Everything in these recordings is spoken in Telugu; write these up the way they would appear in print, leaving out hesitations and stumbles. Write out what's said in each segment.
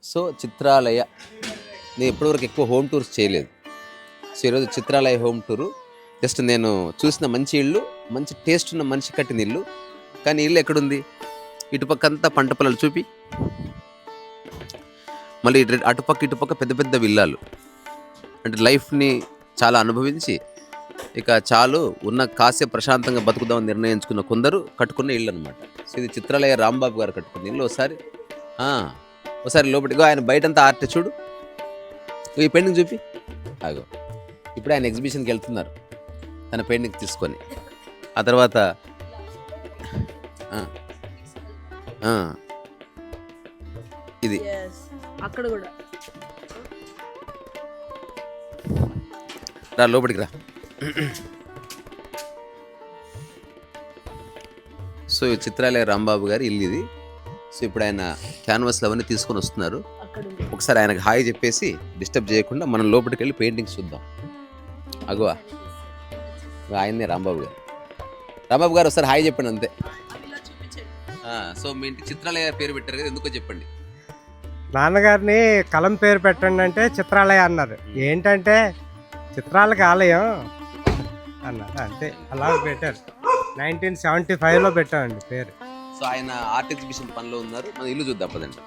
సో చిత్రాలయ నేను ఇప్పటివరకు ఎక్కువ హోమ్ టూర్స్ చేయలేదు. సో ఈరోజు చిత్రాలయ హోమ్ టూరు. జస్ట్ నేను చూసిన మంచి ఇల్లు, మంచి టేస్ట్ ఉన్న మనిషి కట్టిన ఇల్లు. కానీ ఇల్లు ఎక్కడుంది? ఇటుపక్కంతా పంట పొలాలు చూపి, మళ్ళీ అటుపక్క ఇటుపక్క పెద్ద పెద్ద విల్లాలు. అంటే లైఫ్ని చాలా అనుభవించి ఇక చాలు ఉన్న కాసే ప్రశాంతంగా బతుకుదామని నిర్ణయించుకున్న కొందరు కట్టుకున్న ఇల్లు అనమాట. సో ఇది చిత్రాలయ రాంబాబు గారు కట్టుకున్న ఇల్లు. ఒకసారి లోపలికి ఆయన బయటంతా ఆర్ట్ చూడు, ఈ పెయింటింగ్ చూపి. ఆగో ఇప్పుడు ఆయన ఎగ్జిబిషన్కి వెళ్తున్నారు తన పెయింటింగ్ తీసుకొని. ఆ తర్వాత ఇది అక్కడ కూడా రా లోపలికి రా. సో చిత్రాలయ రాంబాబు గారి ఇల్లు ఇది. సో ఇప్పుడు ఆయన క్యాన్వాస్లు అవన్నీ తీసుకొని వస్తున్నారు. ఒకసారి ఆయనకు హాయ్ చెప్పేసి డిస్టర్బ్ చేయకుండా మనం లోపలికి వెళ్ళి పెయింటింగ్స్ చూద్దాం. అగోవా ఆయన్నే రాంబాబు గారు. రాంబాబు గారు ఒకసారి హాయ్ చెప్పండి అంతే. సో మీ ఇంటి చిత్రాలయ పేరు పెట్టారు కదా, ఎందుకో చెప్పండి. నాన్నగారిని కలం పేరు పెట్టండి అంటే చిత్రాలయ అన్నారు. ఏంటంటే చిత్రాలకు ఆలయం అన్నారు, అంతే. అలా పెట్టారు. 1975లో పెట్టామండి పేరు. సో ఆయన ఆర్ట్ ఎగ్జిబిషన్ పనిలో ఉన్నారు. మన ఇల్లు చూద్దాం పదండి.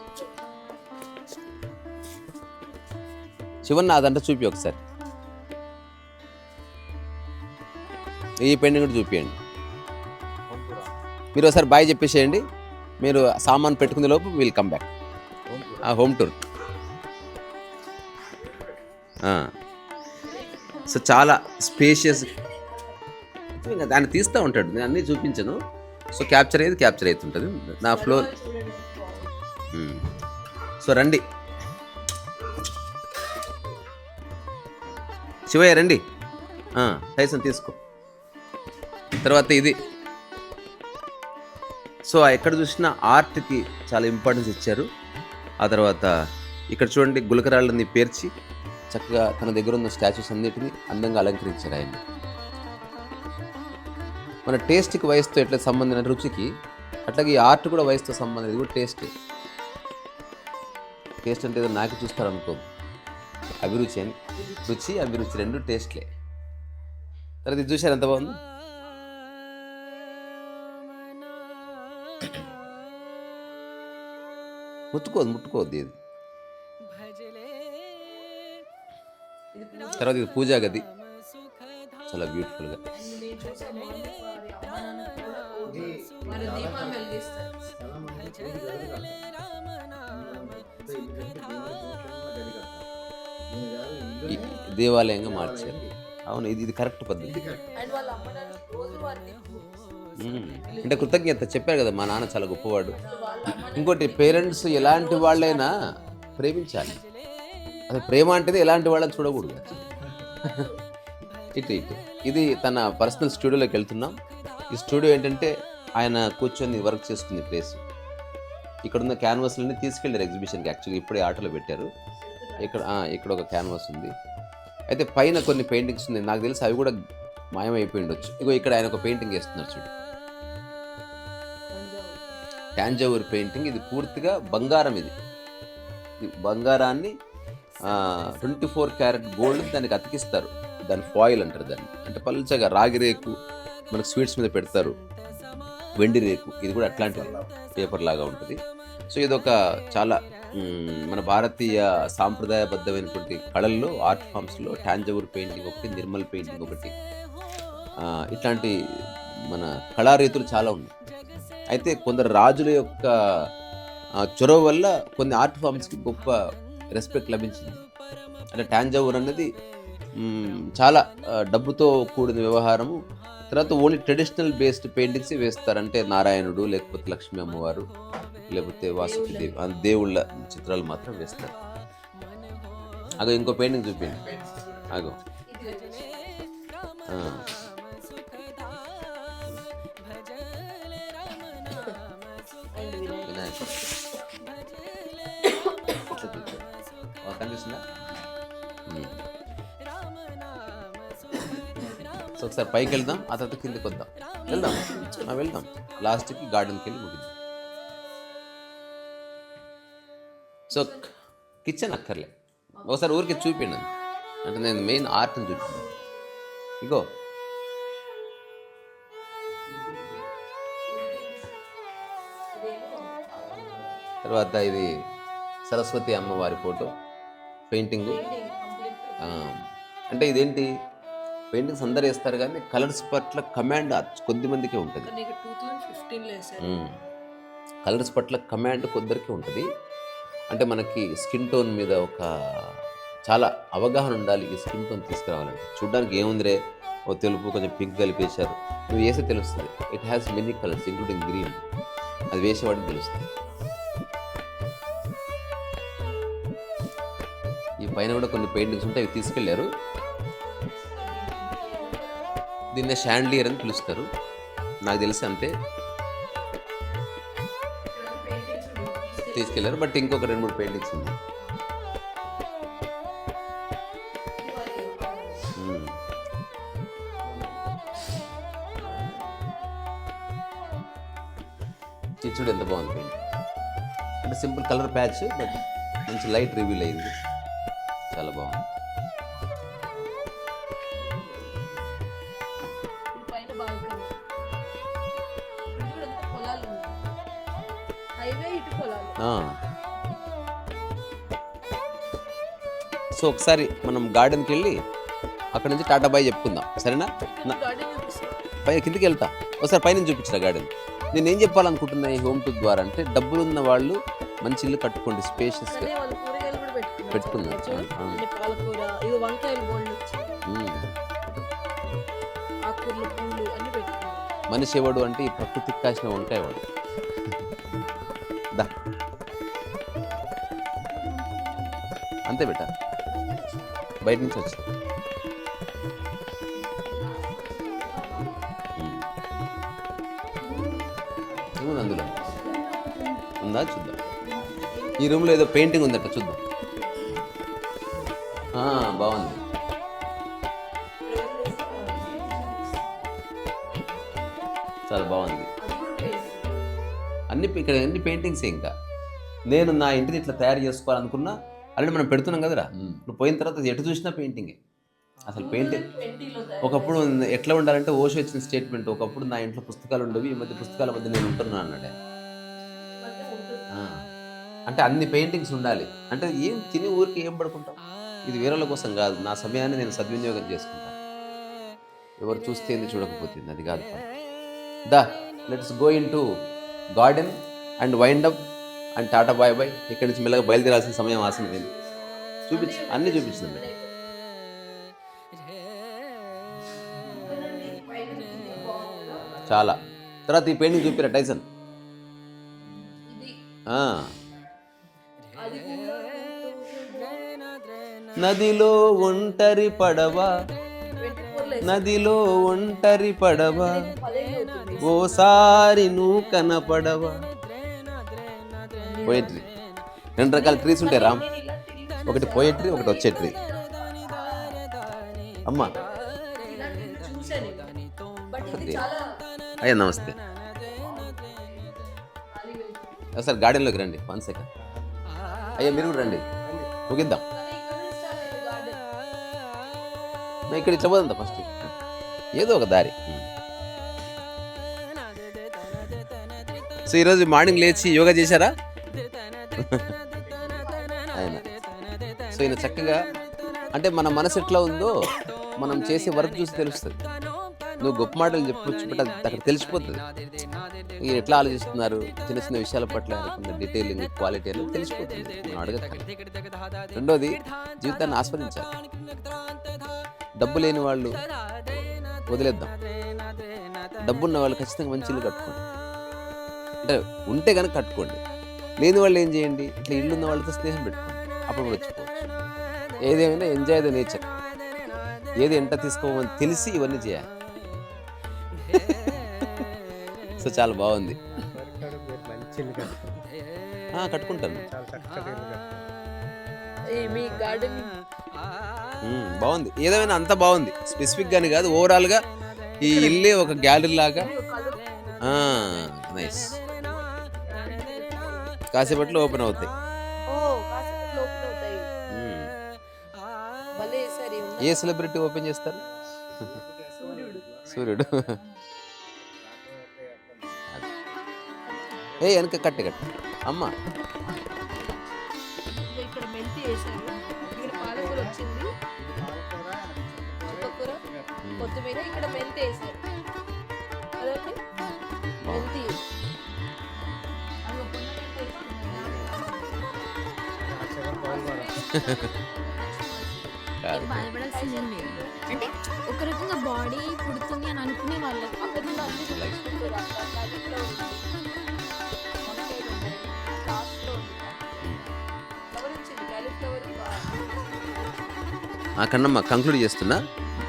శివన్న అదంతా చూపి ఒకసారి. ఈ పెయింటింగ్ కూడా చూపించండి. మీరు ఒకసారి బాయ్ చెప్పేసేయండి. మీరు సామాన్ పెట్టుకునే లోపు will come back. Home tour. So చాలా స్పేషియస్. దాన్ని తీస్తూ ఉంటాడు, నేను అన్నీ చూపించను. సో క్యాప్చర్ అవుతుంటుంది నా ఫ్లోర్. సో రండి శివయ్య, రండి. టైసన్ తీసుకో. తర్వాత ఇది. సో ఎక్కడ చూసినా ఆర్ట్కి చాలా ఇంపార్టెన్స్ ఇచ్చారు. ఆ తర్వాత ఇక్కడ చూడండి, గులకరాళ్ళని పేర్చి చక్కగా తన దగ్గర ఉన్న స్టాచ్యూస్ అన్నిటిని అందంగా అలంకరించారు ఆయన. మన టేస్ట్కి వయసుతో ఎట్లా సంబంధం, రుచికి అట్లాగే ఈ ఆర్ట్ కూడా వయసుతో సంబంధం. ఇది కూడా టేస్ట్ అంటే ఏదో నాకు చూస్తారు అనుకో, అభిరుచి అని. రుచి అభిరుచి రెండు టేస్ట్లే. తర్వాత ఇది చూశారు ఎంత బాగుంది. ముట్టుకోవద్దు ఇది. తర్వాత ఇది పూజా గది, చాలా బ్యూటిఫుల్గా. దేవాలయంగా మార్చారు. అవును, ఇది కరెక్ట్ పద్ధతి. అంటే కృతజ్ఞత చెప్పారు కదా, మా నాన్న చాలా గొప్పవాడు. ఇంకోటి, పేరెంట్స్ ఎలాంటి వాళ్ళైనా ప్రేమించాలి. అసలు ప్రేమ అంటే ఎలాంటి వాళ్ళని చూడకూడదు. ఇటు ఇది తన పర్సనల్ స్టూడియోలోకి వెళ్తున్నాం. ఈ స్టూడియో ఏంటంటే ఆయన కూర్చొని వర్క్ చేసుకునే ప్లేస్. ఇక్కడున్న క్యాన్వాస్లన్నీ తీసుకెళ్ళారు ఎగ్జిబిషన్కి. యాక్చువల్లీ ఇప్పుడే ఆటోలో పెట్టారు. ఇక్కడ ఒక క్యాన్వాస్ ఉంది. అయితే పైన కొన్ని పెయింటింగ్స్ ఉన్నాయి, నాకు తెలిసి అవి కూడా మాయమైపోయి ఉండొచ్చు. ఇక్కడ ఆయన ఒక పెయింటింగ్ వేస్తున్నారు చూడు, టాంజావూర్ పెయింటింగ్. ఇది పూర్తిగా బంగారం. ఇది బంగారాన్ని 24 క్యారెట్ గోల్డ్ దానికి అతికిస్తారు. దాని ఫాయిల్ అంటారు దాన్ని. అంటే పల్చగా రాగి రేకు మనకు స్వీట్స్ మీద పెడతారు, వెండి రేకు. ఇది కూడా అట్లాంటిది, పేపర్ లాగా ఉంటుంది. సో ఇదొక చాలా మన భారతీయ సాంప్రదాయబద్ధమైనటువంటి కళల్లో, ఆర్ట్ ఫామ్స్లో టాంజావూర్ పెయింటింగ్ ఒకటి, నిర్మల్ పెయింటింగ్ ఒకటి, ఇట్లాంటి మన కళారీతులు చాలా ఉన్నాయి. అయితే కొందరు రాజుల యొక్క చొరవ వల్ల కొన్ని ఆర్ట్ ఫామ్స్కి గొప్ప రెస్పెక్ట్ లభించింది. అంటే టాంజావూర్ అనేది చాలా డబ్బుతో కూడిన వ్యవహారము. తర్వాత ఓన్లీ ట్రెడిషనల్ బేస్డ్ పెయింటింగ్స్ వేస్తారు. అంటే నారాయణుడు, లేకపోతే లక్ష్మీ అమ్మవారు, లేకపోతే వాసుకి దేవుళ్ళ చిత్రాలు మాత్రం వేస్తారు. అగో ఇంకో పెయింటింగ్ చూపించండి. అగో కనిపిస్తుందా? సో ఒకసారి పైకి వెళ్దాం, ఆ తర్వాత కిందకి వెళ్దాం. లాస్ట్కి గార్డెన్కి వెళ్ళి ముగిద్దాం. సో కిచెన్ అక్కర్లే, ఒకసారి ఊరికి చూపిండి అంటే నేను మెయిన్ ఆర్ట్ని చూపించాను. ఇగో తర్వాత ఇది సరస్వతి అమ్మవారి ఫోటో పెయింటింగు. అంటే ఇదేంటి, పెయింటింగ్స్ అందరు వేస్తారు కానీ కలర్స్ పట్ల కమాండ్ కొద్దిమందికే ఉంటుంది. కలర్స్ పట్ల కమాండ్ కొందరికి ఉంటుంది. అంటే మనకి స్కిన్ టోన్ మీద ఒక చాలా అవగాహన ఉండాలి. ఈ స్కిన్ టోన్ తీసుకురావాలంటే చూడడానికి ఏముందిరే, ఓ తెలుపు కొంచెం పింక్ కలిపేశారు, నువ్వు వేసే తెలుస్తుంది. It has many colours including green, అది వేసేవాడికి తెలుస్తుంది. ఈ పైన కూడా కొన్ని పెయింటింగ్స్ ఉంటాయి, అవి తీసుకెళ్లారు. దీన్నే షాండ్లియర్ అని పిలుస్తారు, నాకు తెలిసి అంతే. తీసుకెళ్లారు, బట్ ఇంకొక 2-3 పెయింటింగ్స్ ఉన్నాయి. ఇది చూడు ఎంత బాగుంది పెయింట్. అంటే సింపుల్ కలర్ ప్యాచ్, బట్ మంచి లైట్ రివీల్ అయింది, చాలా బాగుంది. సో ఒకసారి మనం గార్డెన్కి వెళ్ళి అక్కడ నుంచి టాటా బాయ్ చెప్పుకుందాం, సరేనా? పై కిందికి వెళ్తా, ఒకసారి పైన చూపించిన గార్డెన్. నేను ఏం చెప్పాలనుకుంటున్నా ఈ హోమ్ టూర్ ద్వారా అంటే, డబ్బులున్న వాళ్ళు మంచి ఇల్లు కట్టుకోండి, స్పేషియస్గా పెట్టుకుందాం. మనిషి ఎవడు అంటే ఈ ప్రకృతికి కాసిన వంకాయ వాడు. దా అంతే బెట, బయట నుంచి వచ్చి ఏముంది అందులో ఉందా చూద్దాం. ఈ రూమ్లో ఏదో పెయింటింగ్ ఉందట, చూద్దాం. బాగుంది, చాలా బాగుంది. ఇక్కడ అన్ని పెయింటింగ్సే. ఇంకా నేను నా ఇంటిని ఇట్లా తయారు చేసుకోవాలనుకున్నా, ఆల్రెడీ మనం పెడుతున్నాం కదరా, ఇప్పుడు పోయిన తర్వాత ఎటు చూసినా పెయింటింగే. అసలు పెయింటింగ్ ఒకప్పుడు ఎట్లా ఉండాలంటే, ఓషో ఇచ్చిన స్టేట్మెంట్, ఒకప్పుడు నా ఇంట్లో పుస్తకాలు ఉండేవి, ఈ మధ్య పుస్తకాల మధ్య నేను ఉంటున్నాను అన్నాడే. అంటే అన్ని పెయింటింగ్స్ ఉండాలి. అంటే ఏం తిని ఊరికి ఏం పడుకుంటాం, ఇది వేరేల కోసం కాదు, నా సమయాన్ని నేను సద్వినియోగం చేసుకుంటాను. ఎవరు చూస్తే చూడకపోతుంది, అది కాదు. The let's go into garden and wind up and tata bye bye. ఇక్కడి నుంచి మెల్లగా బయలుదేరాల్సిన సమయం ఆసన్నమైంది. చూపించి అన్నీ చూపించింది. చాలా. తర్వాత ఈ పెయింటింగ్ చూపిరా టైసన్. నదిలో ఒంటరి పడవ, నదిలో ఒంటరి పడవ, ఓసారి నువ్వు కనపడవ. పోయట్రీ 2 రకాల ట్రీస్ ఉంటాయి రామ్, ఒకటి పోయట్రీ, ఒకటి వచ్చే ట్రీ. అమ్మా అయ్యా నమస్తే, సార్ గార్డెన్లోకి రండి, 1 సెకండ్. అయ్యా మీరు కూడా రండి, ముగిద్దాం. ఇక్కడ ఇట్లా పోదంతా ఫస్ట్, ఏదో ఒక దారి. సో ఈరోజు మార్నింగ్ లేచి యోగా చేశారా ఆయన? సో ఈయన చక్కగా, అంటే మన మనసు ఎట్లా ఉందో మనం చేసే వర్క్ చూసి తెలుస్తుంది. నువ్వు గొప్ప మాటలు చెప్పొచ్చు, బట్ అది అక్కడ తెలిసిపోతుంది. మీరు ఎట్లా ఆలోచిస్తున్నారు, చిన్న చిన్న విషయాల పట్ల డీటెయిలింగ్, క్వాలిటీ అనేది తెలిసిపోతుంది, మనం అడగక్కర్లేదు. రెండోది, జీవితాన్ని ఆస్వాదించాలి. డబ్బు లేని వాళ్ళు వదిలేద్దాం, డబ్బున్న వాళ్ళు ఖచ్చితంగా మంచి ఇల్లు కట్టుకోండి. అంటే ఉంటే కనుక కట్టుకోండి, లేని వాళ్ళు ఏం చేయండి, ఇట్లా ఇల్లు ఉన్న వాళ్ళతో స్నేహం పెట్టుకోండి, అప్పుడు కూడా వచ్చిపోవచ్చు. ఏదేమైనా ఎంజాయ్ ద నేచర్, ఏది ఎంట తీసుకోమని తెలిసి ఇవన్నీ చేయాలి. సో చాలా బాగుంది, కట్టుకుంటాను. బాగుంది, ఏదేమైనా అంత బాగుంది. స్పెసిఫిక్ గాని కాదు, ఓవరాల్ గా ఈ ఇల్లే ఒక గ్యాలరీ లాగా. నైస్. కాసేపట్లో ఓపెన్ అవుతాయి. ఏ సెలబ్రిటీ ఓపెన్ చేస్తారు? సూర్యుడు. ఏ వెనక కట్టి అమ్మ. ఇక్కడ మెంతి వేసారు, ఇక్కడ పాలకూర వచ్చింది, చుక్కకూర, కొత్తిమీర, ఇక్కడ మెంతి వేసారు అదండి మెంతి. అదిగో పొన్న మెంతి వేసుకున్నారు. బాధపడాల్సిందండి. అంటే ఒక రకంగా బాడీ పుడుతుంది అని అనుకునే వాళ్ళకి కన్నమ్మ కంక్లూడ్ చేస్తున్నా,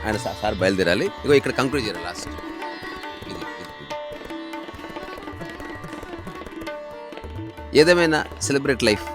ఆయన సార్ బయలుదేరాలి. ఇగో ఇక్కడ కంక్లూడ్ చేయాలి లాస్ట్. ఏదేమైనా సెలబ్రేట్ లైఫ్.